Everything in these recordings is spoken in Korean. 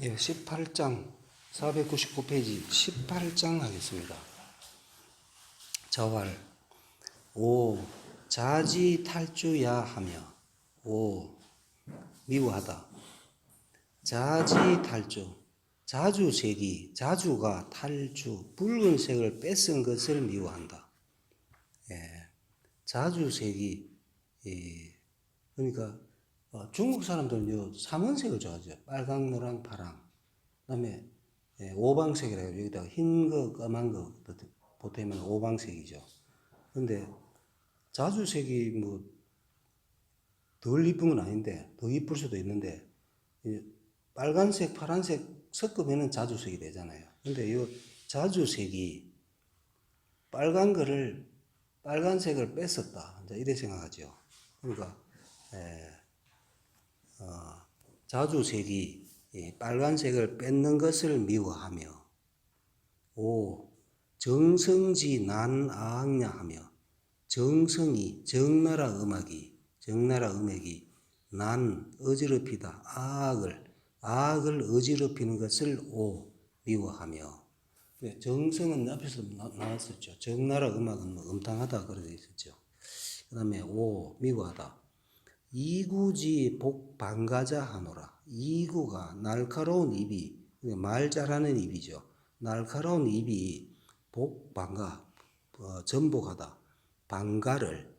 예, 18장 499페이지 18장 하겠습니다. 저활 5. 자지탈주야 하며 5. 미워하다. 자지탈주 자주색이 자주가 탈주 붉은색을 뺏은 것을 미워한다. 예, 자주색이 그러니까 중국 사람들은 삼원색을 좋아하죠. 빨강, 노랑, 파랑. 그다음에 오방색이라고 해요. 여기다가 흰 거, 까만 거 보태면 오방색이죠. 근데 자주색이 뭐 덜 이쁜 건 아닌데 더 이쁠 수도 있는데 빨간색, 파란색 섞으면 자주색이 되잖아요. 근데 이 자주색이 빨간색을 뺐었다. 이제 이래 생각하죠. 그러니까 자주색이 빨간색을 뺏는 것을 미워하며 5. 정성지 난아학냐 하며 정성이 정나라 음악이 난 어지럽히다 악을 어지럽히는 것을 5. 미워하며 정성은 앞에서 나왔었죠. 정나라 음악은 뭐 음탕하다 그러져 있었죠. 그 다음에 5. 미워하다. 이구지 복방가자 하노라. 이구가 날카로운 입이 말 잘하는 입이죠. 날카로운 입이 복방가 전복하다. 방가를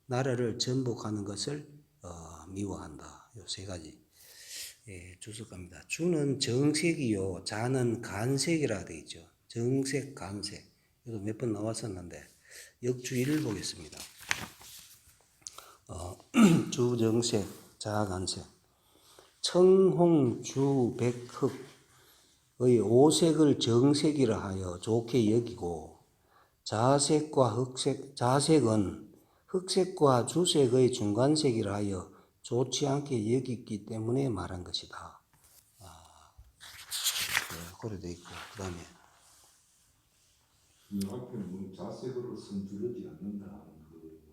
나라를 전복하는 것을 미워한다. 요 세 가지 주석합니다. 주는 정색이요, 자는 간색이라 되어 있죠. 정색, 간색. 이거 몇 번 나왔었는데 역주의를 보겠습니다. 주정색, 자간색. 청홍, 주, 백, 흑의 오색을 정색이라 하여 좋게 여기고 자색은 흑색과 주색의 중간색이라 하여 좋지 않게 여기기 때문에 말한 것이다. 그래도 있고 그 다음에 앞에는 자색으로 선두르지 않는다는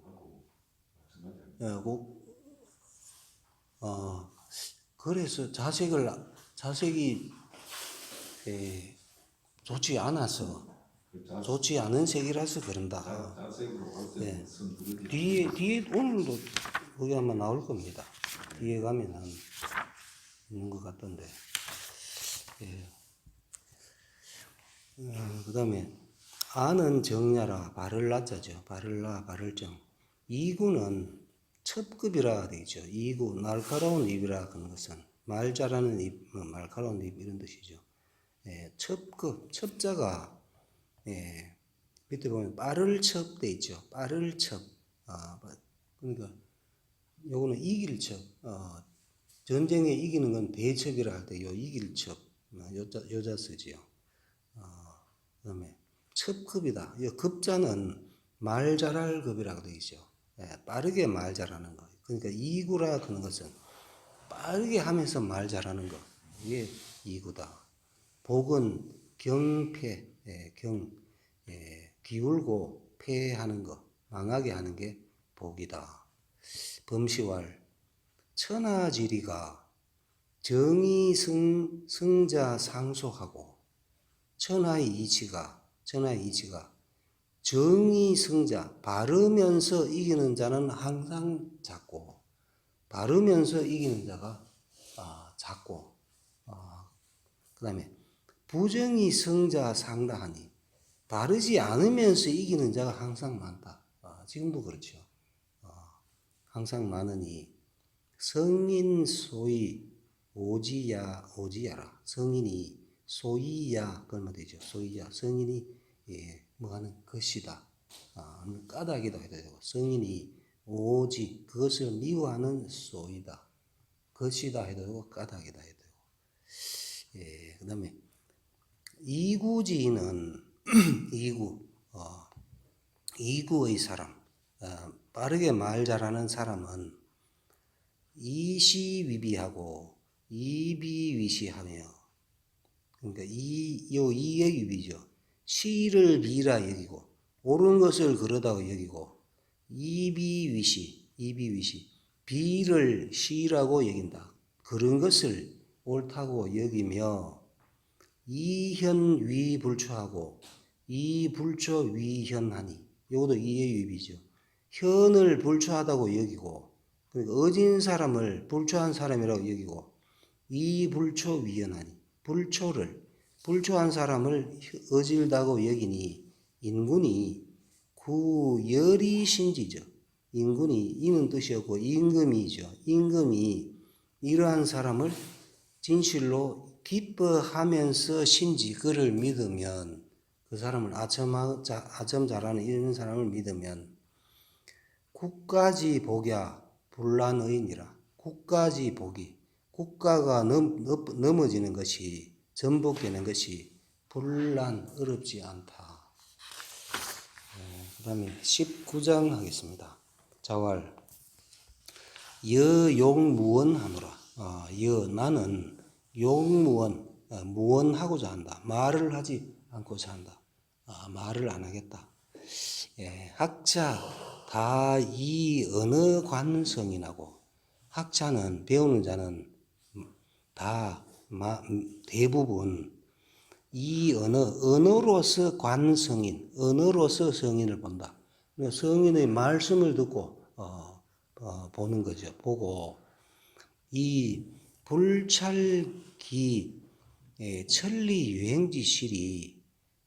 거하고 마찬가지입니다. 그래서 자색이 좋지 않아서 좋지 않은 색이라서 그런다. 자색으로 갈색으로 선두르지 뒤에 오늘도 거기 아마 나올 겁니다. 뒤에 가면은 있는 것 같던데. 그 다음에 아는 정야라 발을 낮자죠. 발을 나 발을정. 이구는 첩급이라 되죠. 이구 날카로운 입이라 하는 것은 말 잘하는 입, 날카로운 입 이런 뜻이죠. 첩급 첩자가 밑에 보면 빠를 첩 돼 있죠. 빠를 첩. 그러니까 요거는 이길 첩. 전쟁에 이기는 건 대첩이라 할 때 요 이길 첩. 여자 쓰지요. 그 다음에 첩급이다. 이 급자는 말 잘할 급이라고 되어 있죠. 빠르게 말 잘하는 거. 그러니까 이구라 그런 것은 빠르게 하면서 말 잘하는 거. 이게 이구다. 복은 경패, 기울고 패하는 거, 망하게 하는 게 복이다. 범시왈 천하지리가 정의 승자 상속하고 천하의 이치가 정의 승자 바르면서 이기는 자는 항상 작고 바르면서 이기는 자가 작고 그 다음에 부정의 승자 상다하니 바르지 않으면서 이기는 자가 항상 많다. 지금도 그렇죠. 항상 많으니 성인 소위 오지야라. 성인이 소이야 그러면 되죠. 소이야 성인이 뭐 하는 것이다. 까닭이다 해도 되고 성인이 오지 그것을 미워하는 소이다. 것이다 해도 되고 까닭이다 해도 되고. 그 다음에 이구지는 이구의 사람, 빠르게 말 잘하는 사람은 이시위비하고 이비위시하며, 그러니까 이의 위비죠. 시를 비라 여기고 옳은 것을 그러다고 여기고 이비위시 비를 시라고 여긴다. 그런 것을 옳다고 여기며 이현 위불초하고 이불초 위현하니 요것도 이해유입이죠. 현을 불초하다고 여기고 그러니까 어진 사람을 불초한 사람이라고 여기고 이불초 위현하니 불초한 사람을 어질다고 여기니 인군이 구열이 신지죠. 인군이 이는 뜻이었고 임금이죠. 임금이 이러한 사람을 진실로 기뻐하면서 신지 그를 믿으면 그 사람을 아첨 잘하는 이런 사람을 믿으면 국가지 복야 불란의니라. 국가지 복이 국가가 넘어지는 것이 전복되는 것이 불란 어렵지 않다. 그 다음에 19장 하겠습니다. 자왈 여용무원하노라. 나는 용무원 무원하고자 한다. 말을 하지 않고자 한다. 말을 안 하겠다. 학자 다 이 언어 관성이나고 학자는 배우는 자는 다 대부분 이 언어로서 관성인 언어로서 성인을 본다. 성인의 말씀을 듣고 보는 거죠. 보고 이 불찰기 천리 유행지 실이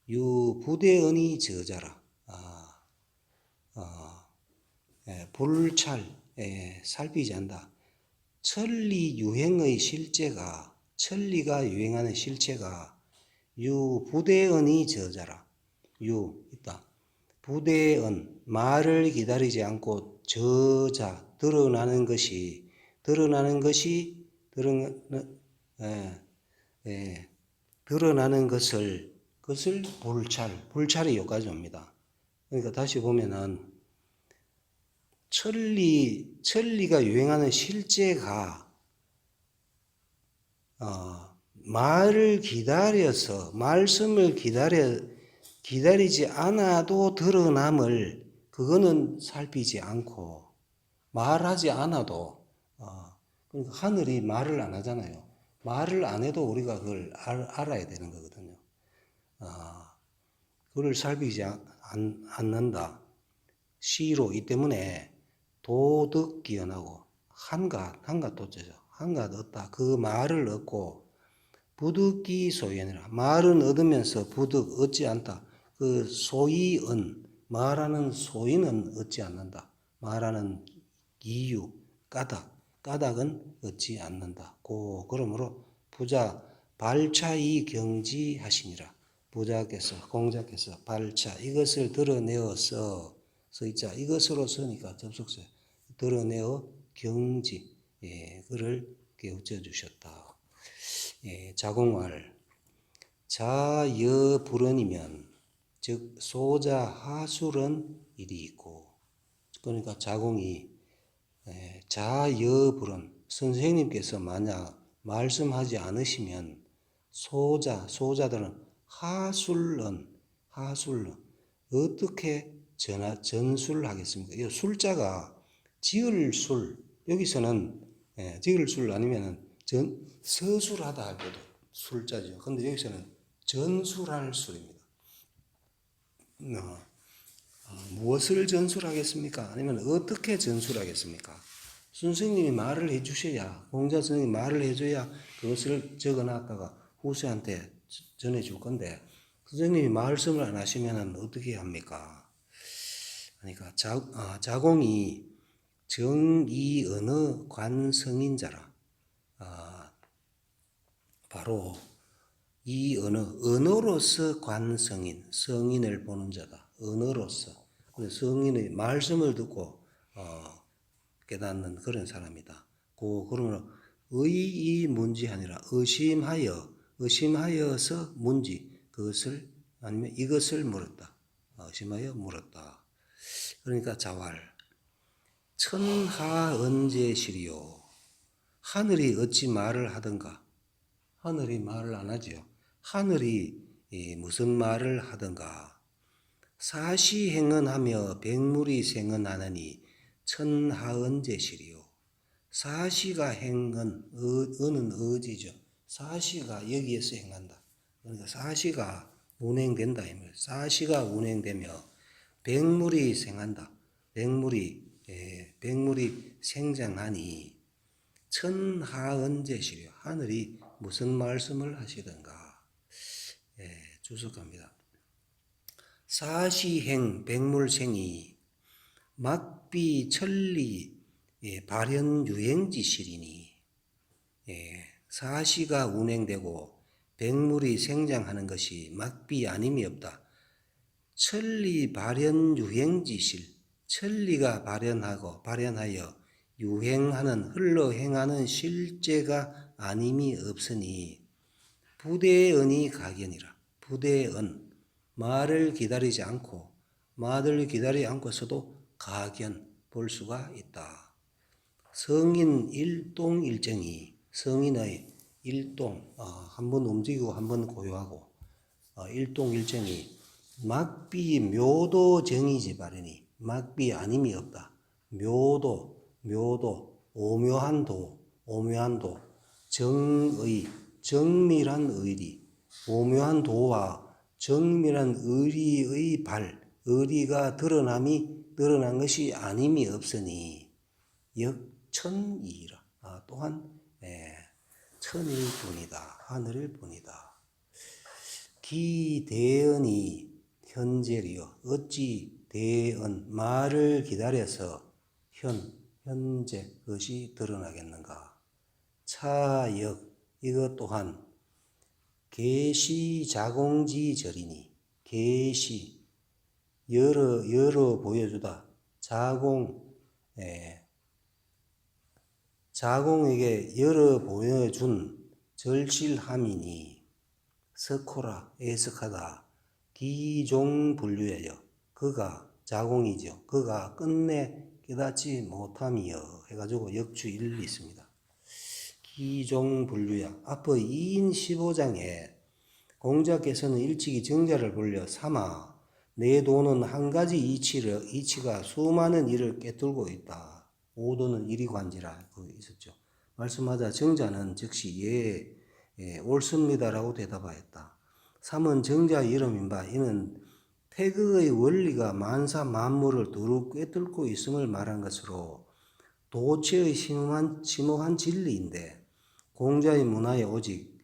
유 부대언이 저자라. 불찰 살피지 않다. 천리 유행의 실제가 천리가 유행하는 실체가 유 부대언이 저자라. 유 있다. 부대언 말을 기다리지 않고 저자 드러나는 것이 드러나는 것을 그것을 불찰이 여기까지 옵니다. 그러니까 다시 보면은 천리가 유행하는 실제가 말을 기다려서 말씀을 기다리지 않아도 드러남을 그거는 살피지 않고 말하지 않아도 그러니까 하늘이 말을 안 하잖아요. 말을 안 해도 우리가 그걸 알아야 되는 거거든요. 그걸 살피지 않는다. 시로 이 때문에 도덕기연하고 한갓 도자죠. 한갓 얻다. 그 말을 얻고 부득이 소연이라. 말은 얻으면서 부득 얻지 않다. 그 소이은 말하는 소인은 얻지 않는다. 말하는 이유 까닭은 얻지 않는다. 그러므로 부자 발차이 경지하시니라. 부자께서 공자께서 발차 이것을 드러내어서 서있자 이것으로 쓰니까 접속사 드러내어 경지 그를 깨우쳐 주셨다. 자공할 자여불언이면 즉 소자 하술은 일이 있고 그러니까 자공이 자여불언 선생님께서 만약 말씀하지 않으시면 소자들은 하술은 어떻게 전술하겠습니까? 이 술자가 지을 술 여기서는 지을 술 아니면은 서술하다 할 때도 술자죠. 근데 여기서는 전술할 술입니다. 무엇을 전술하겠습니까? 아니면 어떻게 전술하겠습니까? 선생님이 말을 해주셔야 공자 선생님이 말을 해줘야 그것을 적어놨다가 후세한테 전해줄 건데 선생님이 말씀을 안 하시면 어떻게 합니까? 그러니까 자공이 정이 언어 관성인자라. 바로 이 언어로서 관성인 성인을 보는 자다. 언어로서 성인의 말씀을 듣고 깨닫는 그런 사람이다. 그러면 의이 문지하니라. 의심하여서 문지 그것을 아니면 이것을 물었다. 의심하여 물었다. 그러니까 자왈 천하언제시리요. 하늘이 어찌 말을 하든가. 하늘이 말을 안 하지요. 하늘이 무슨 말을 하든가. 사시행언하며 백물이 생언하느니 천하언제시리요. 사시가 행언, 언은 어지죠. 사시가 여기에서 행한다. 그러니까 사시가 운행된다. 이 말이에요. 사시가 운행되며 백물이 생한다. 백물이 생장하니 천하언제시려. 하늘이 무슨 말씀을 하시던가. 주석합니다. 사시행 백물생이 막비 천리 발현유행지시리니. 사시가 운행되고 백물이 생장하는 것이 막비 아님이 없다. 천리 발현유행지실. 천리가 발현하여 유행하는 흘러 행하는 실제가 아님이 없으니 부대언이 각연이라. 부대언 말을 기다리지 않고서도 각연 볼 수가 있다. 성인 일동일정이 성인의 일동 한번 움직이고 한번 고요하고 일동일정이 막비 묘도정이지 바르니 막비 아님이 없다. 묘도 오묘한 도 정의 정밀한 의리 오묘한 도와 정밀한 의리의 의리가 드러난 것이 아님이 없으니 역천이라. 또한 천일 뿐이다. 하늘일 뿐이다. 기대언이 현재리요. 어찌 대언 말을 기다려서 현재 그것이 드러나겠는가. 차역 이것 또한 계시자공지절이니 계시 열어 보여주다. 자공에게 열어 보여준 절실함이니 석호라 애석하다. 기종분류예요. 그가 자공이죠. 그가 끝내 깨닫지 못함이여 해가지고 역주일 있습니다. 기종분류야. 앞의 2인 15장에 공자께서는 일찍이 정자를 벌려 삼아 내 도는 한 가지 이치가 수많은 일을 꿰뚫고 있다. 오도는 이리관지라 있었죠. 말씀하자 정자는 즉시 옳습니다라고 대답하였다. 삼은 정자의 이름인 바 이는 태극의 원리가 만사 만물을 두루 꿰뚫고 있음을 말한 것으로 도체의 심오한 진리인데 공자의 문화에 오직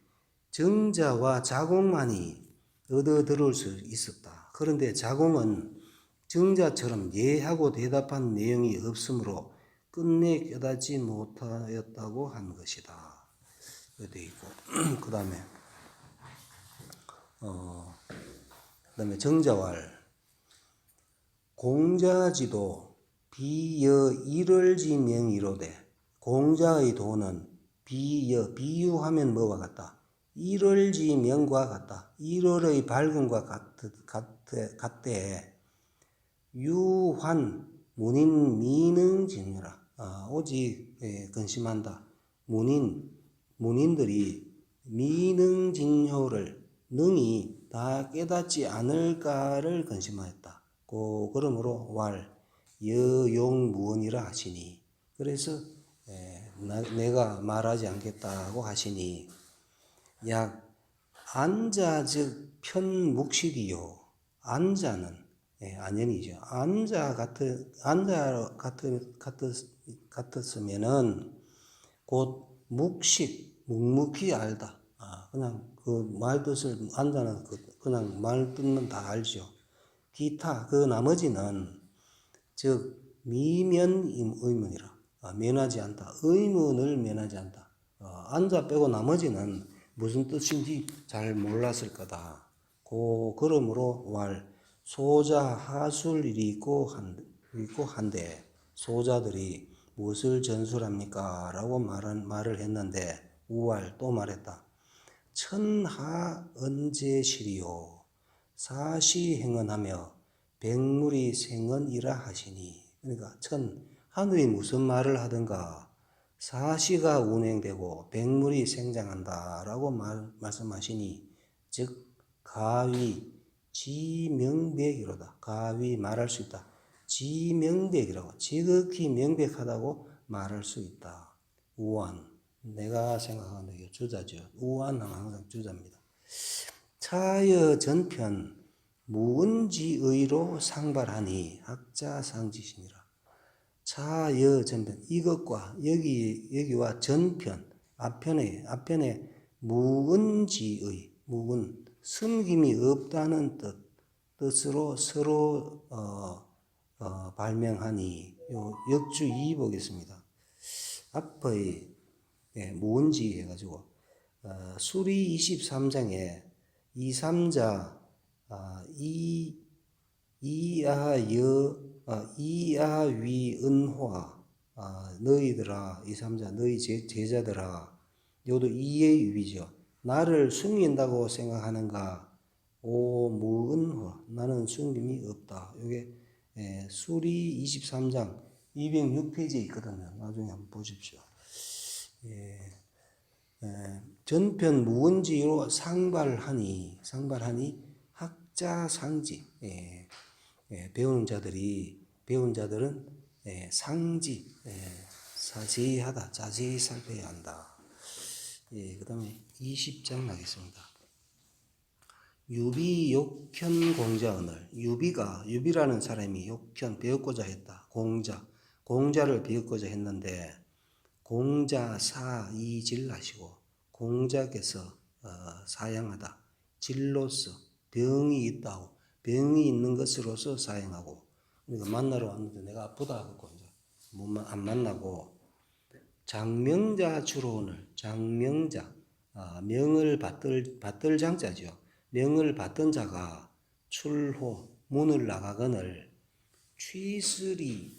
정자와 자공만이 얻어들을 수 있었다. 그런데 자공은 정자처럼 예하고 대답한 내용이 없으므로 끝내 깨닫지 못하였다고 한 것이다. 이렇게 있고 그 다음에 정자왈 공자지도 비여 일월지명이로되 공자의 도는 비유하면 뭐와 같다. 일월지명과 같다. 1월의 밝음과 같대. 유환 문인 미능진유라. 오직 근심한다. 문인들이 미능진효를 능히 다 깨닫지 않을까를 근심하였다. 그러므로 여용무언이라 하시니 그래서 내가 말하지 않겠다고 하시니 약 안자 즉 편묵식이요. 안자는 안연이죠. 안자 같았으면은 곧 묵묵히 알다. 그냥 그 말뜻을 안자는 그냥 말뜻만 다 알죠. 기타 그 나머지는 즉 미면 의문이라. 면하지 않다. 의문을 면하지 않다. 안자 빼고 나머지는 무슨 뜻인지 잘 몰랐을 거다. 그러므로 소자 하술일이 있고 한데 소자들이 무엇을 전술합니까? 라고 말을 했는데 우왈 또 말했다. 천하언제시리요 사시행언하며 백물이 생언이라 하시니. 그러니까 하늘이 무슨 말을 하든가 사시가 운행되고 백물이 생장한다 라고 말씀하시니 즉 가위 지명백이로다. 가위 말할 수 있다. 지명백이라고 지극히 명백하다고 말할 수 있다. 우한 내가 생각하는 게 주자죠. 우한은 항상 주자입니다. 차여 전편 무은지의로 상발하니 학자상지시니라. 차여 전편 이것과 여기와 전편 앞편에 무은지의 무은 숨김이 없다는 뜻으로 서로 발명하니 요 역주 2 보겠습니다. 앞의 무은지 해가지고 수리 23장에 2, 3자 이아위 은화 너희들아 2, 3자 너희 제자들아 요도 이의 위죠. 나를 숨긴다고 생각하는가 오 무은화 나는 숨김이 없다. 요게 수리 23장 206페이지에 있거든요. 나중에 한번 보십시오. 전편 무은지로 상발하니 학자상지 배운 자들은 상지 사지하다 자세히 살펴야 한다. 그 다음에 20장 나겠습니다. 유비 욕현 공자언을 유비라는 사람이 욕현 배웠고자 했다. 공자를 배웠고자 했는데 공자 사이질 하시고 공자께서 사양하다 질로서 병이 있다고 병이 있는 것으로서 사양하고 그러니까 만나러 왔는데 내가 아프다 하고 이제 안 만나고 장명자 주로오늘 장명자 명을 받들 장자죠. 명을 받던 자가 출호 문을 나가거늘 취슬이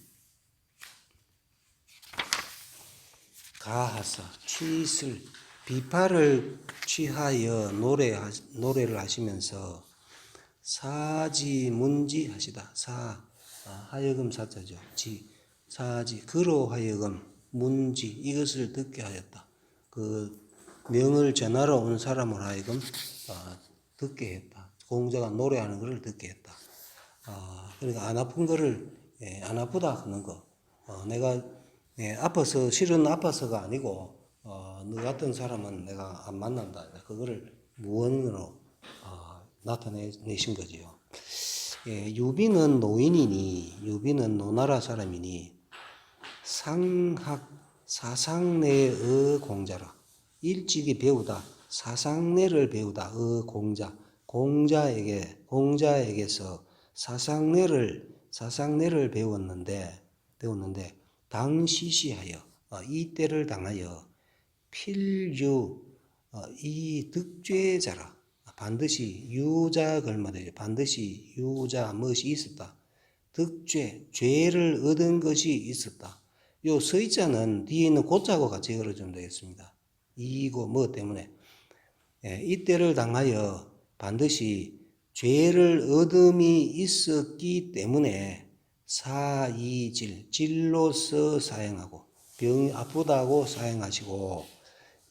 가하사 취슬 비파를 취하여 노래를 하시면서 사지문지 하시다. 하여금 사자죠. 사지 그로 하여금 문지 이것을 듣게 하였다. 그 명을 전하러 온 사람을 하여금 듣게 했다. 공자가 노래하는 것을 듣게 했다. 그러니까 안 아픈 거를 안 아프다 하는 거. 내가 아파서 실은 아파서가 아니고 너 같은 사람은 내가 안 만난다. 그거를 무언으로 나타내신 거지요. 유비는 노나라 사람이니 사상내의 공자라. 일찍이 배우다 사상내를 배우다 공자에게서 사상내를 배웠는데 당시시하여 이때를 당하여 필유 이 득죄자라. 반드시 유자 걸맞아요. 반드시 유자 무엇이 있었다. 죄를 얻은 것이 있었다. 요 서자는 뒤에 있는 고자고 같이 걸어주면 되겠습니다. 이고 뭐 때문에 이때를 당하여 반드시 죄를 얻음이 있었기 때문에 질로서 사용하고 병이 아프다고 사용하시고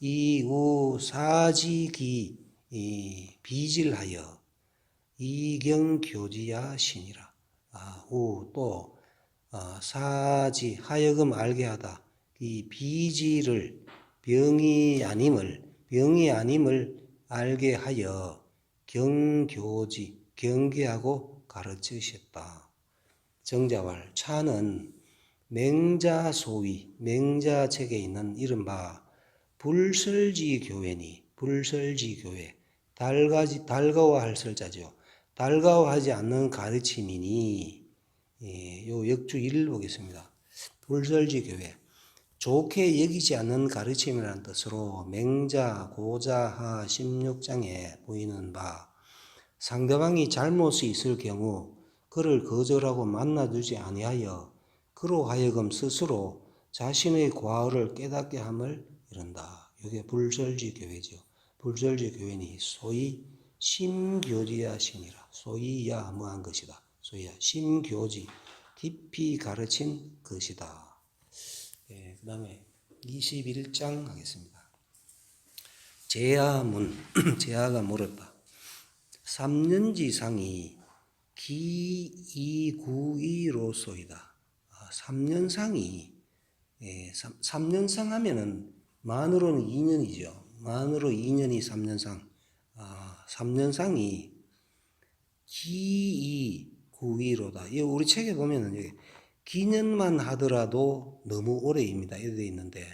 이우 사지기 비질하여 이경교지야 신이라. 또 사지 하여금 알게 하다. 이 비지를 병이 아님을 알게 하여 경교지 경계하고 가르치셨다. 정자왈 차는 맹자소위 맹자책에 있는 이른바 불설지교회니 불설지교회 달가워할 설자죠. 달가워하지 않는 가르침이니 요 역주 1을 보겠습니다. 불설지교회 좋게 여기지 않는 가르침이라는 뜻으로 맹자 고자하 16장에 보이는 바 상대방이 잘못이 있을 경우 그를 거절하고 만나주지 아니하여 그로 하여금 스스로 자신의 과오를 깨닫게 함을 이른다. 이게 불설지교회죠. 불설지교회니 소위 심교지야 신이라. 소위야 뭐한 것이다. 소위야 심교지 깊이 가르친 것이다. 그 다음에 21장 하겠습니다. 제하가 물었다. 삼년지상이 기이구이로소이다. 삼년상 하면은 만으로는 2년이죠. 만으로 2년이 3년상. 3년상이 기이 구위로다. 이 우리 책에 보면은 여기 기년만 하더라도 너무 오래입니다. 이렇게 돼 있는데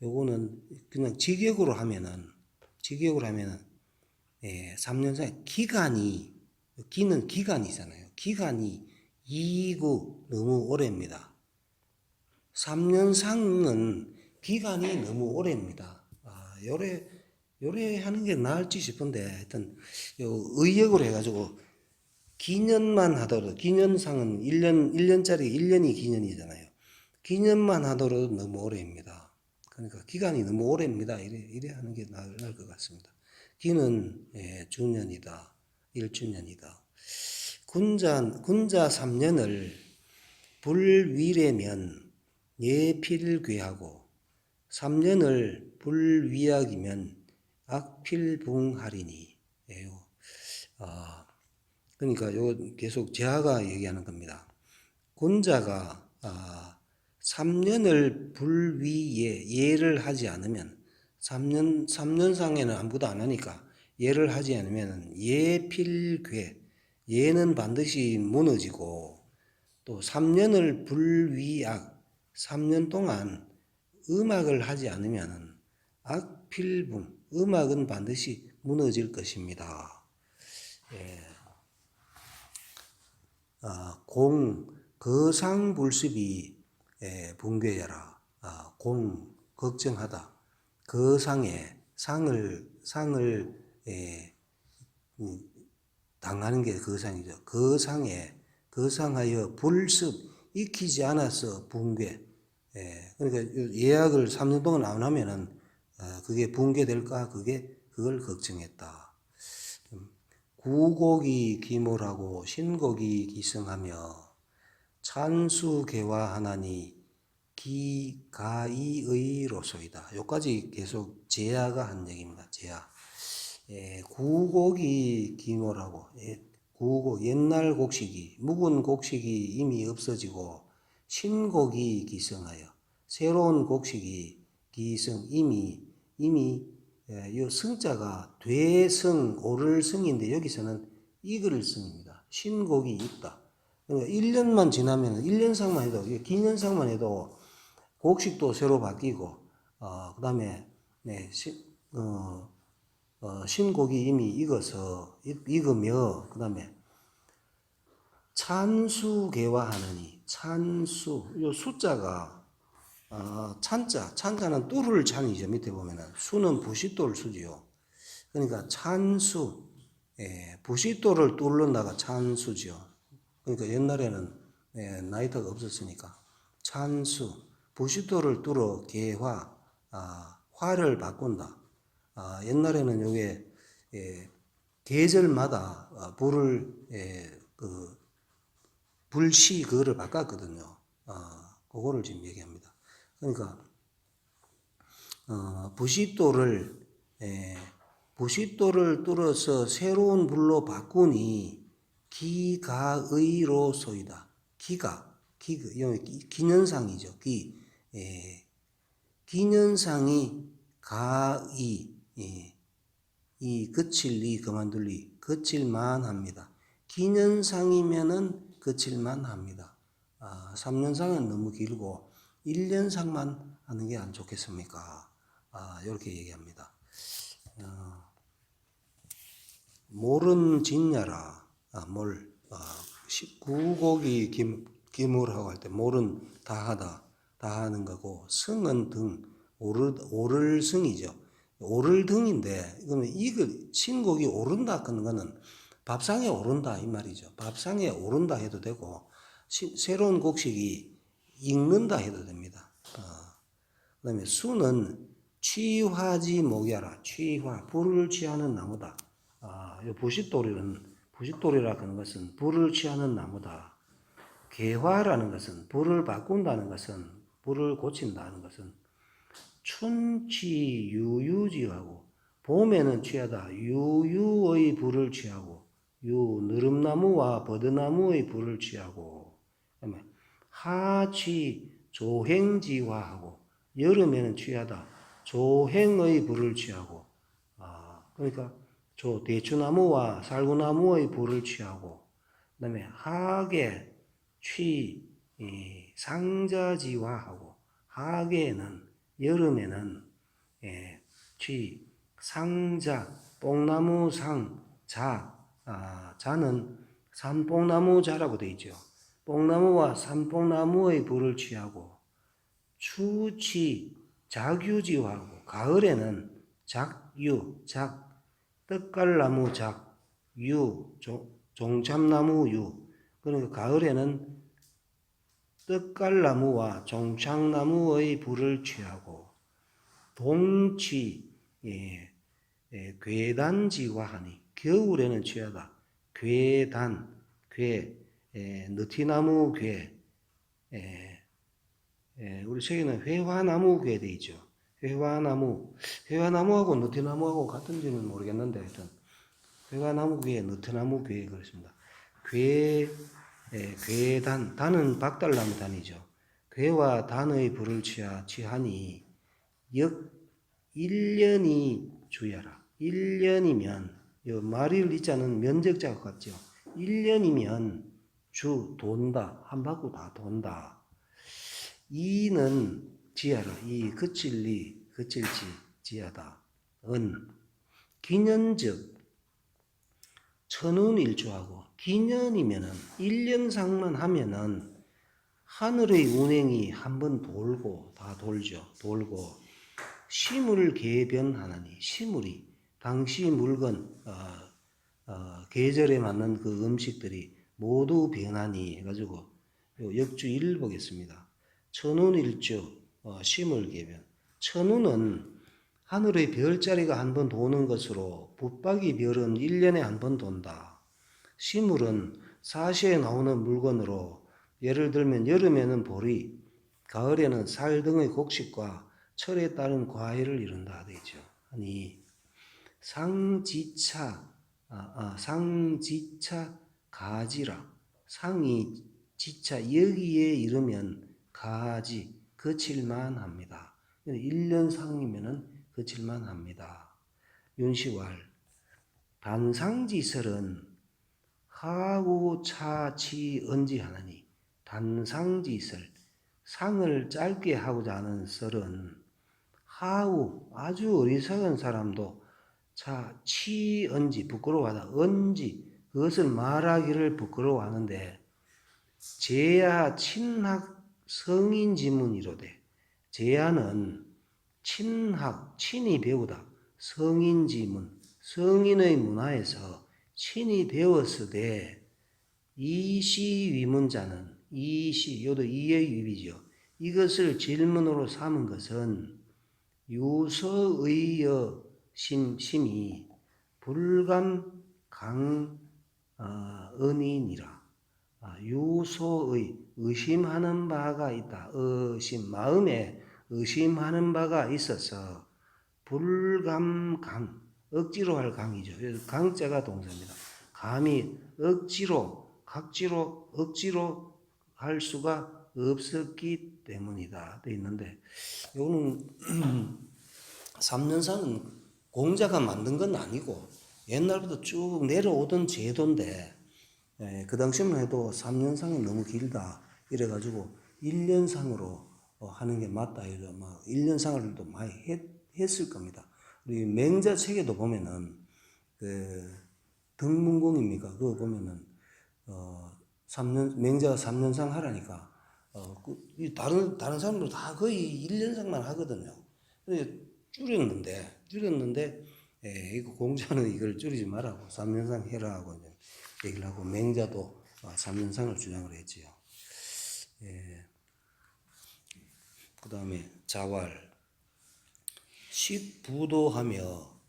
요거는 그냥 직역으로 하면은 3년상 기간이 기는 기간이잖아요. 기간이 2구 너무 오래입니다. 3년상은 기간이 너무 오래입니다. 요래 하는 게 나을지 싶은데 하여튼 요 의역으로 해가지고 기년만 하더라도 기년상은 1년짜리 1년이 기년이잖아요. 기년만 하더라도 너무 오래입니다. 그러니까 기간이 너무 오래입니다. 이래 하는 게 나을 것 같습니다. 기는 주년이다. 1주년이다. 군자 3년을 불위례면 예필괴하고 3년을 불위약이면 악필붕하리니. 그러니까 요 계속 제하가 얘기하는 겁니다. 군자가 3년을 불위예 예를 하지 않으면 3년상에는 아무것도 안 하니까 예를 하지 않으면 예필괴 예는 반드시 무너지고 또 3년을 불위악 3년 동안 음악을 하지 않으면 악필붕 음악은 반드시 무너질 것입니다. 거상불습이 붕괴여라. 걱정하다. 거상에 상을 당하는 게 거상이죠. 거상하여 불습 익히지 않아서 붕괴. 그러니까 예약을 3년 동안 안 하면은 그게 붕괴될까 그걸 걱정했다. 구곡이 기몰하고 신곡이 기성하며 찬수개화하나니 기가이의로소이다. 여기까지 계속 제야가 한 얘기입니다. 제야. 구곡이 기몰하고 구곡 옛날 곡식이 묵은 곡식이 이미 없어지고 신곡이 기성하여 새로운 곡식이 기성 이미 이 성자가 되성 오를 성인데 여기서는 이글 성입니다. 신곡이 있다. 그러니까 1년만 지나면 1년상만 해도 기년상만 해도 곡식도 새로 바뀌고 그다음에 신곡이 이미 익으며 그다음에 찬수개화하느니 찬수 요 숫자가 찬자는 뚫을 찬이죠. 밑에 보면은 수는 부싯돌 수지요. 그러니까 찬수 부싯돌을 뚫는다가 찬수지요. 그러니까 옛날에는 나이터가 없었으니까 찬수 부싯돌을 뚫어 개화 화를 바꾼다. 옛날에는 요게 계절마다 불을 불시 그거를 바꿨거든요. 그거를 지금 얘기합니다. 그러니까 부싯돌을 뚫어서 새로운 불로 바꾸니 기가의로소이다. 기년상이죠. 기년상이 가이 이 그칠 이 그만둘 이 그칠만 합니다. 기년상이면은 그칠만 합니다. 3년상은 너무 길고 1년상만 하는 게 안 좋겠습니까? 이렇게 얘기합니다. 몰은 진야라. 구곡이 기물하고 할 때 몰은 다하다. 다하는 거고 성은 등 오를 성이죠. 오를 등인데 그러면 이걸 신곡이 오른다 하는 거는 밥상에 오른다 이 말이죠. 밥상에 오른다 해도 되고 새로운 곡식이 익는다 해도 됩니다. 그 다음에 수는 취화지 목야라. 취화, 불을 취하는 나무다. 이 부싯돌이라 하는 것은 불을 취하는 나무다. 개화라는 것은 불을 바꾼다는 것은 불을 고친다는 것은 춘취 유유지하고 봄에는 취하다. 유유의 불을 취하고 느릅나무와 버드나무의 불을 취하고 그다음에 하취 조행지화하고 여름에는 취하다. 조행의 불을 취하고, 그러니까 대추나무와 살구나무의 불을 취하고, 그다음에 하계 상자지화하고, 하계에는 여름에는 상자 뽕나무 자는 산뽕나무자라고 되어 있죠. 뽕나무와 산뽕나무의 불을 취하고 자규지화하고 가을에는 떡갈나무 종참나무 그러니까 가을에는 떡갈나무와 종창나무의 불을 취하고 괴단지화하니 겨울에는 취하다. 느티나무 우리 책에는 회화나무 되어 있죠. 회화나무하고 느티나무하고 같은지는 모르겠는데 하여튼 회화나무 느티나무 그렇습니다. 단은 박달나무 단이죠. 괴와 단의 불을 취하니 1년이 주야라. 1년이면 말일 이자는 면적자가 같죠. 1년이면 돈다. 한 바퀴 다 돈다. 이는 지하라. 이 그칠지 지하다. 기년즉 천운일주하고 기년이면은 1년상만 하면은 하늘의 운행이 한번 다 돌고 시물 개변하나니 시물이 당시 물건 계절에 맞는 그 음식들이 모두 변하니 해가지고 역주 1을 보겠습니다. 천운일주 시물 개변. 천운은 하늘의 별자리가 한 번 도는 것으로 붙박이 별은 1년에 한 번 돈다. 시물은 사시에 나오는 물건으로 예를 들면 여름에는 보리, 가을에는 살 등의 곡식과 철에 따른 과일을 이룬다 되죠. 아니 상지차 가지라. 상이 지차 여기에 이르면 가지 그칠만 합니다. 1년 상이면은 그칠만 합니다. 윤시왈 단상지설은 하우차치 언지하나니 단상지설 상을 짧게 하고자 하는 설은 아주 어리석은 사람도 치언지 부끄러워하다 그것을 말하기를 부끄러워하는데 제야 친학 성인 지문이로되 제야는 친이 배우다 성인 지문 성인의 문화에서 친이 배웠으되 이시 위문자는 요도 이의 위비죠. 이것을 질문으로 삼은 것은 유서의여 심이 불감 은이니라. 유소의 의심하는 바가 있다. 마음에 의심하는 바가 있어서 불감 억지로 할 강이죠. 그래서 강자가 동사입니다. 감히 억지로 할 수가 없었기 때문이다. 돼 있는데 이거는 3년상은 공자가 만든 건 아니고 옛날부터 쭉 내려오던 제도인데 그 당시만 해도 3년상이 너무 길다 이래가지고 1년상으로 하는 게 맞다 이래 막 1년상을도 많이 했을 겁니다. 우리 맹자 책에도 보면은 그 등문공입니까? 그거 보면은 3년 맹자가 3년상 하라니까 다른 사람들 다 거의 1년상만 하거든요. 줄였는데 이거 공자는 이걸 줄이지 말라고 3년상 해라 하고 이제 얘기를 하고 맹자도 3년상을 주장을 했지요. 그 다음에 자왈 십부도하며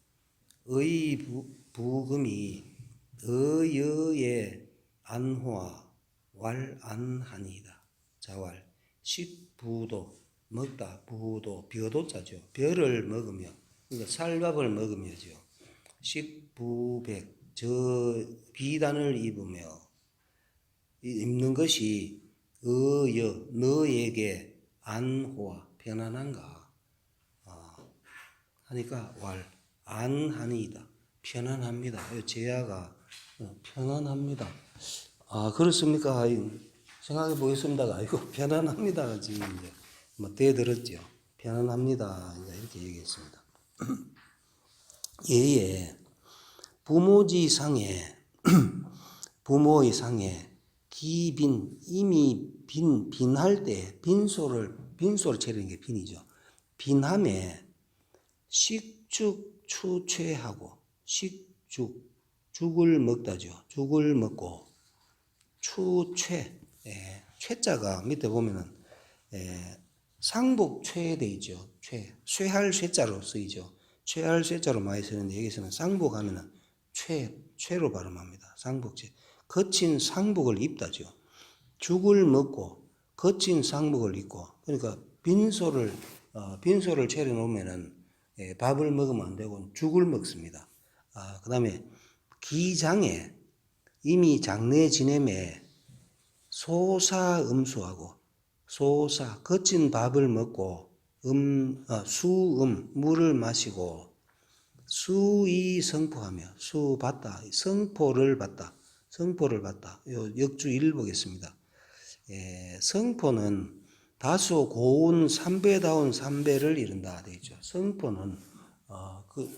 부금이 의여의 안호와 왈안하니이다. 자왈 십부도 먹다 부도 벼도자죠. 벼를 먹으며 그러니까 쌀밥을 먹으며죠. 십부백 비단을 입는 것이 너에게 안호와 편안한가. 하니까 안하니이다. 편안합니다. 이 제야가 편안합니다. 아, 그렇습니까? 생각해 보겠습니다. 아이고, 편안합니다. 지금 이제 뭐 대들었죠. 편안합니다. 이렇게 얘기했습니다. 예에 부모의 상에 기빈 이미 빈할 때 빈소를 차리는 게 빈이죠. 빈함에 식죽 추최하고 죽을 먹다죠. 죽을 먹고 추최 최자가 밑에 보면은 상복 최돼 있죠. 쇠할 쇠자로 쓰이죠. 최할 쇠자로 많이 쓰는데 여기서는 상복하면은 최로 발음합니다. 상복제. 거친 상복을 입다죠. 죽을 먹고 거친 상복을 입고 그러니까 빈소를 차려 놓으면은 밥을 먹으면 안 되고 죽을 먹습니다. 그다음에 기장에 이미 장내 지냄에 소사음수하고 거친 밥을 먹고 물을 마시고 수이 성포하며 받다 성포를 받다 요 역주 1 보겠습니다. 성포는 다소 고운 삼배다운 삼배를 이룬다 되죠. 성포는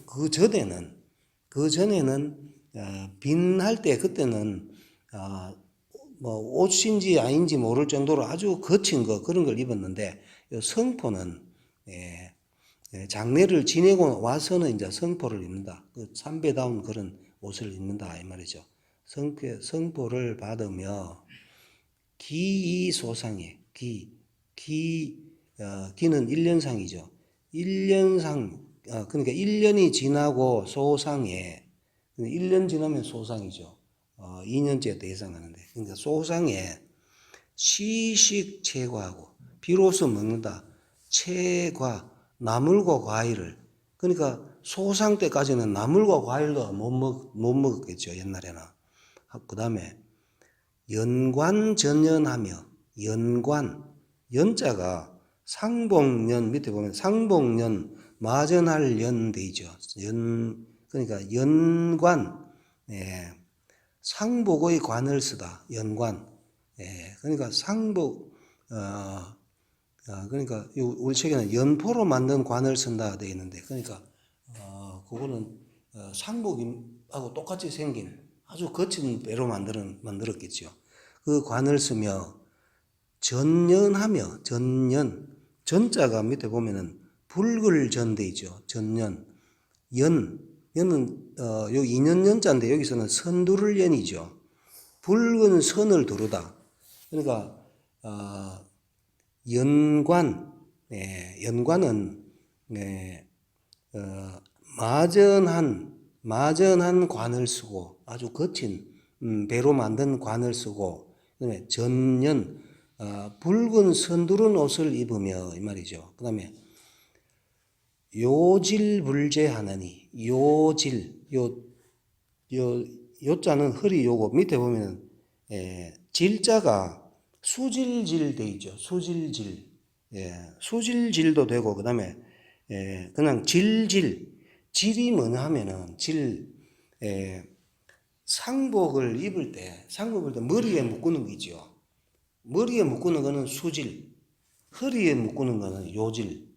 그 전에는 빈할 때 그때는 뭐 옷인지 아닌지 모를 정도로 아주 거친 그런 걸 입었는데 성포는 장례를 지내고 와서는 이제 성포를 입는다. 그 삼배다운 그런 옷을 입는다 이 말이죠. 성포를 받으며 기이소상에 기는 1년상이죠. 1년상 그러니까 1년이 지나고 소상에 1년 지나면 소상이죠. 2년째 대상하는데 그러니까 소상에 시식 채과하고 비로소 먹는다. 채과 나물과 과일을 그러니까 소상 때까지는 나물과 과일도 못 먹었겠죠. 옛날에는. 그다음에 연관전연하며 연자가 상복년 밑에 보면 상복년 마전할 연 되죠. 그러니까 연관 상복의 관을 쓰다. 연관 그러니까 상복 그러니까 우리 책에는 연포로 만든 관을 쓴다 되어 있는데 그러니까 그거는 상복하고 똑같이 생긴 아주 거친 배로 만들었겠죠. 그 관을 쓰며 전연하며 전자가 밑에 보면은 붉을 전돼 있죠. 연은 요 2년 연자인데 여기서는 선두를 연이죠. 붉은 선을 두르다. 그러니까 연관은 마전한 관을 쓰고 아주 거친 배로 만든 관을 쓰고 그다음에 전년 붉은 선두른 옷을 입으며 이 말이죠. 그다음에 요질불제하느니 요자는 허리 요고 밑에 보면 질자가 수질질 돼 있죠. 수질질도 되고 그다음에 그냥 질이 뭐냐 하면은 상복을 입을 때 머리에 묶는 거 있죠. 머리에 묶는 거는 수질, 허리에 묶는 거는 요질.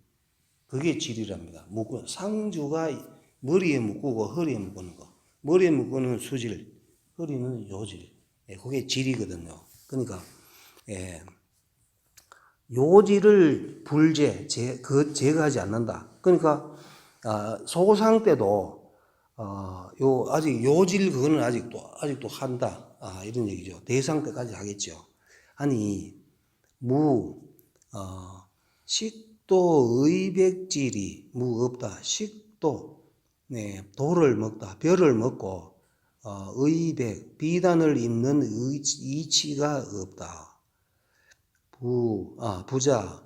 그게 질이랍니다. 상주가 머리에 묶고 허리에 묶는 거. 머리에 묶는 수질, 허리는 요질. 그게 질이거든요. 그러니까 요질을 제거하지 않는다. 그러니까 소상 때도 아직 요질 그거는 아직도 한다. 이런 얘기죠. 대상 때까지 하겠죠. 아니 식도 의백질이 없다. 식도 돌을 먹다. 별을 먹고 의백 비단을 입는 이치가 없다. 부자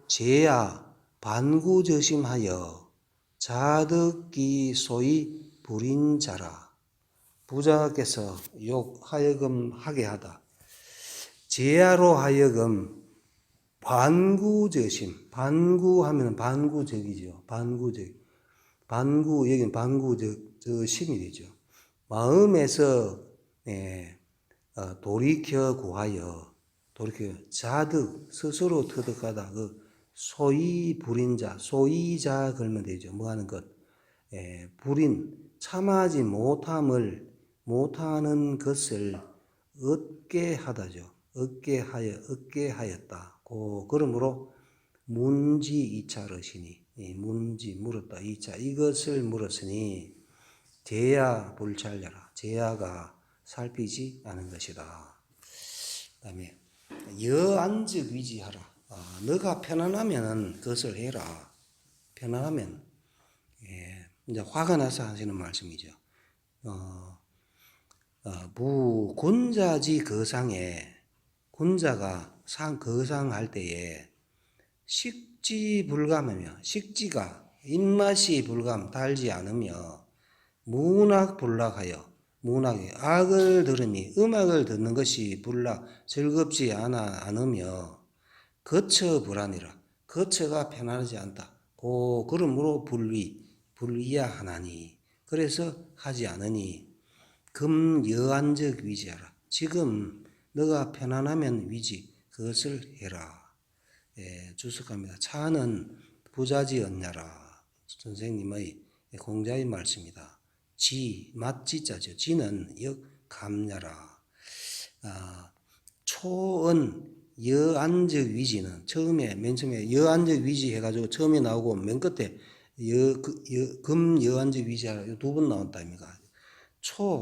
제야 반구저심하여 자득기 소위 불인자라. 부자께서 하여금 하게 하다. 제야로 하여금 반구저심. 반구하면 반구적이죠. 반구, 여기는 반구저심이 되죠. 마음에서, 돌이켜 구하여, 자득, 스스로 터득하다. 소위 불인 자, 소위자 걸면 되죠. 뭐 하는 것. 불인, 참하지 못하는 것을 얻게 하다죠. 얻게 하였다. 그러므로 문지 이차르시니, 문지 물었다. 이차 이것을 물었으니 제야 불찰려라. 제야가 살피지 않은 것이다. 그다음에 여안적 위지하라. 너가 편안하면 그것을 해라. 편안하면 이제 화가 나서 하시는 말씀이죠. 군자지 거상에 군자가 거상할 때에 식지불감하며 식지가 입맛이 불감 달지 않으며 문학불락하여 문학에 악을 들으니 음악을 듣는 것이 즐겁지 않으며 거처 불안이라 거처가 편안하지 않다. 그러므로 불이야 하나니 그래서 하지 않으니 여안적 위지하라. 지금 너가 편안하면 위지 그것을 해라. 주석합니다. 차는 부자지 얻냐라. 선생님의 공자의 말씀이다. 맛지자죠. 지는 감냐라. 초은 여안적 위지는 맨 처음에 여안적 위지 해가지고 처음에 나오고 맨 끝에 여안적 위지하라 두 번 나온다 아닙니까?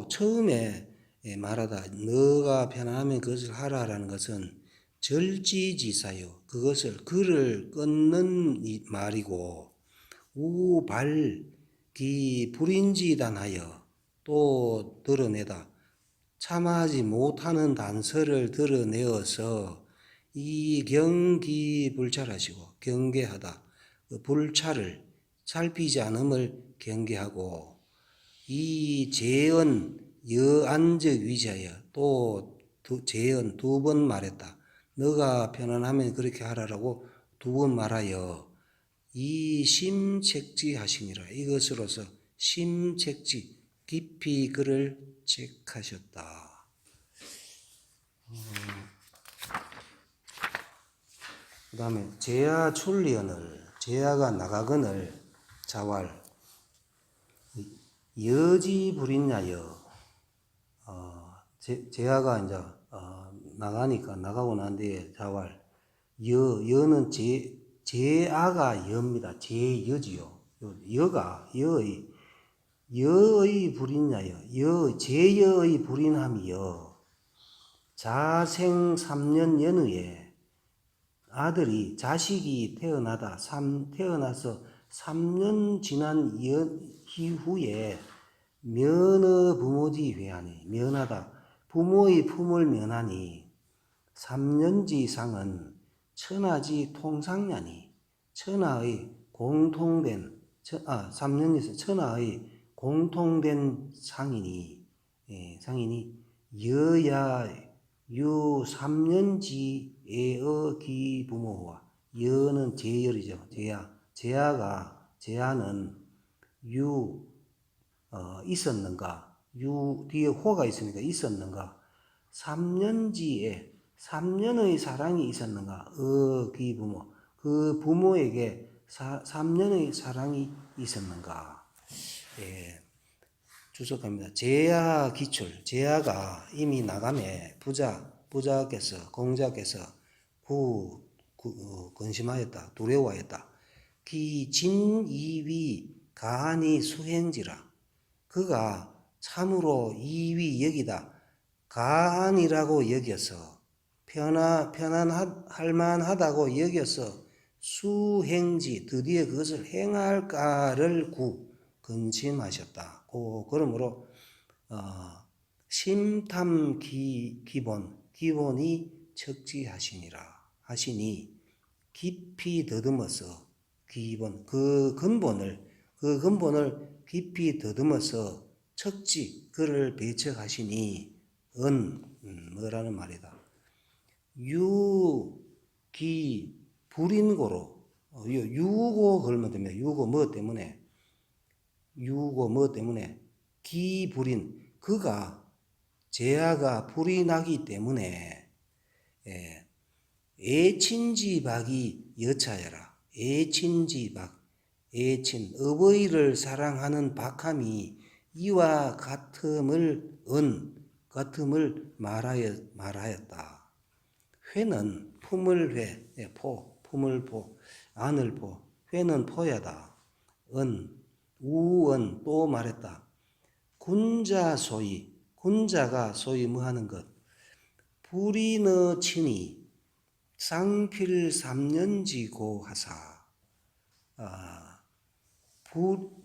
처음에 말하다 너가 편안하면 그것을 하라라는 것은 절지지사요. 글을 끊는 말이고 우발기 불인지단하여 또 드러내다 참하지 못하는 단서를 드러내어서 이 경기 불찰하시고 경계하다 불찰을 살피지 않음을 경계하고 이 재언 여안적 위자여 또 재언 두 번 말했다. 너가 편안하면 그렇게 하라라고 두 번 말하여 이 심책지 하시니라. 이것으로서 심책지 깊이 그를 책하셨다. 그 다음에 제야 출리언을 제야가 나가거늘 자왈 여지 불인냐여 제야가 이제 나가고 난 뒤에 자왈 여는 제아가 여입니다. 제여지요. 여의 불인냐여 제여의 불인함이여 자생 3년 연후에 자식이 태어나서 3년 지난 이후에 면허 부모지 회하니 면하다 부모의 품을 면하니 3년지 상은 천하지 통상냐니 천하의 공통된 3년에서 천하의 공통된 상이니 여야 유 3년지 에어 기 부모와 여는 제열이죠. 제야는 있었는가 뒤에 호가 있으니까 있었는가 3년지에 3년의 사랑이 있었는가 기 부모 그 부모에게 3년의 사랑이 있었는가. 주석합니다. 제야 기출 제야가 이미 나감에 공자께서 근심하였다 두려워하였다. 기 진이위 가하니 수행지라 그가 참으로 이위 여기다 가한이라고 여겨서 편안할 만하다고 여겨서 수행지 드디어 그것을 행할까를 근심하셨다. 그러므로 심탐 기본이 하시니 깊이 더듬어서 그 근본을 깊이 더듬어서 그를 배척하시니 뭐라는 말이다. 기 불인고로 유고 걸면 됩니다. 유고 뭐 때문에 기불인 그가 재하가 불이 나기 때문에 애친지박이 여차여라. 애친지박 애친 어버이를 사랑하는 박함이 이와 같음을 말하였다. 회는 품을 회, 품을 안을 회는 포야다. 우은 또 말했다. 군자가 소위 뭐 하는 것. 불이너 친이 쌍필 삼년지고 하사.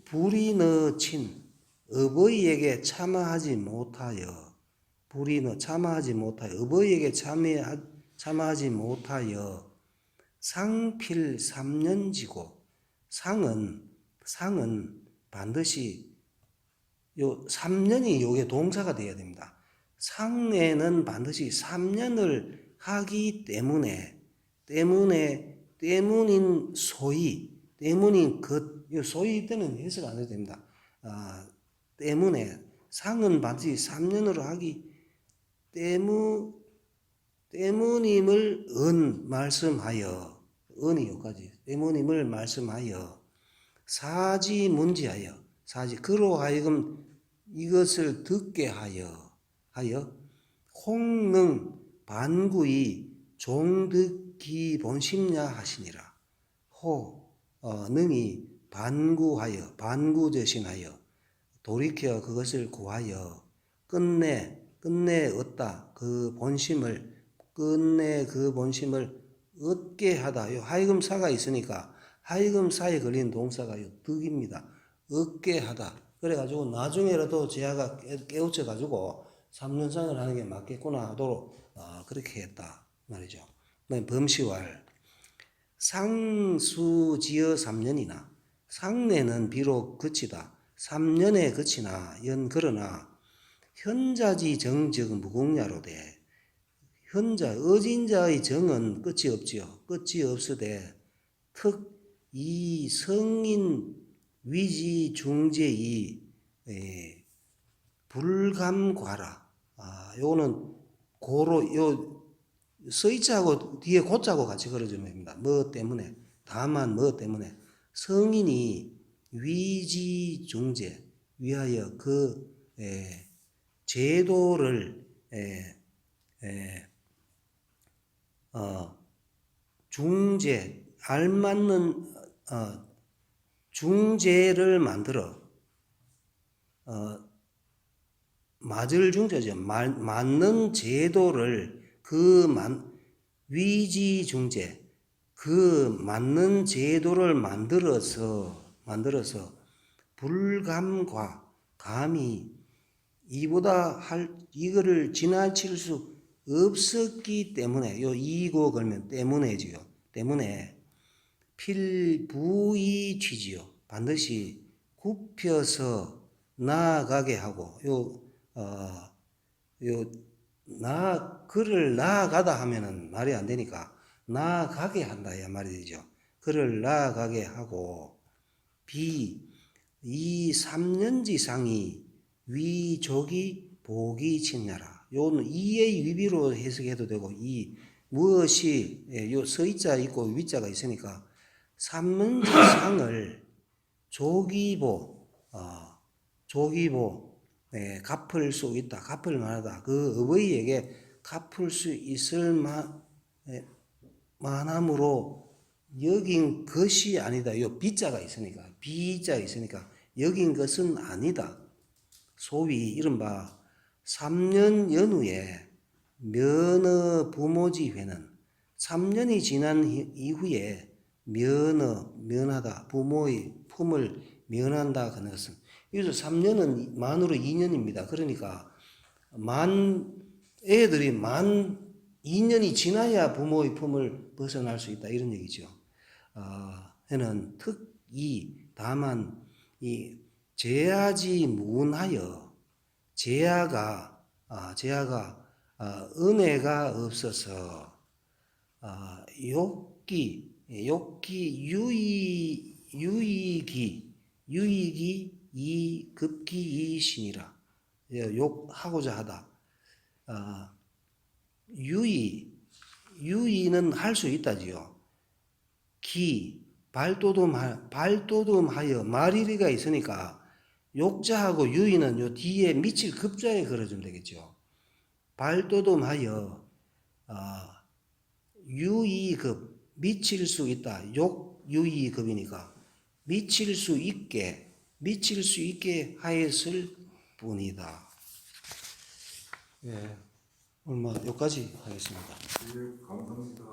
불이너 친 어버이에게 참아하지 못하여 어버이에게 참아하지 못하여 상필 삼년지고 상은 반드시 요 3년이 요게 동사가 되어야 됩니다. 상에는 반드시 3년을 하기 때문인 소위 때는 해석 안 해도 됩니다. 때문에 상은 반드시 3년으로 하기 때문임을 말씀하여 은이 여기까지 때문임을 말씀하여 사지문지하여 그로 하여금 이것을 듣게 하여 홍능 반구이 종듣기 본심야 하시니라. 능이 반구저신하여 돌이켜 그것을 구하여 끝내 얻다 그 본심을 얻게 하다. 요 하여금사가 있으니까 하여금사에 걸린 동사가 득입니다. 얻게 하다. 그래가지고 나중에라도 재하가 깨우쳐가지고 3년상을 하는 게 맞겠구나 하도록 그렇게 했다 말이죠. 범시왈 상수지어 3년이나 상내는 비록 그치다 3년에 그치나 그러나 현자지 정즉 무궁야로되 어진자의 정은 끝이 없지요. 끝이 없으되 특 이 성인 위지 중제이 불감과라. 요거는 고로 서이자하고 뒤에 고자고 같이 걸어주면 됩니다. 뭐 때문에 다만 뭐 때문에 성인이 위지 중제 위하여 그 제도를 중제 알맞는 중제를 만들어 맞을 중제죠. 맞는 제도를 위지 중제 그 맞는 제도를 만들어서 불감과 감히 이거를 지나칠 수 없었기 때문에 이고 걸면 때문에지요. 때문에 필부이 취지요. 반드시 굽혀서 나아가게 하고 그를 나아가다 하면은 말이 안 되니까 나아가게 한다 이 말이 되죠. 그를 나아가게 하고 이 3년지상이 위족이 복이 친냐라. 요는 이의 위비로 해석해도 되고 무엇이 요 서이자 있고 위자가 있으니까 3년지상을 조기보 갚을 수 있다. 갚을 만하다. 그 어버이에게 갚을 수 있을 만함으로 여긴 것이 아니다. 요 비자가 있으니까 여긴 것은 아니다. 소위 이른바 3년 연후에 면허 부모지회는 3년이 지난 이후에 면하다. 부모의 품을 면한다. 그런 것은 여기서 3년은 만으로 2년입니다. 그러니까 애들이 만 2년이 지나야 부모의 품을 벗어날 수 있다. 이런 얘기죠. 해는 특이 다만 이 제하지 무운하여 제하가 은혜가 없어서 욕기 유익이 이 급기 이신이라. 욕하고자 하다. 유의는 할 수 있다지요. 발돋움하여 말이리가 있으니까 욕자하고 유의는 요 뒤에 미칠 급자에 걸어주면 되겠죠. 발돋움하여 유의급 미칠 수 있다. 유의급이니까 미칠 수 있게 하였을 뿐이다. 예, 오늘 여기까지 하겠습니다. 예, 감사합니다.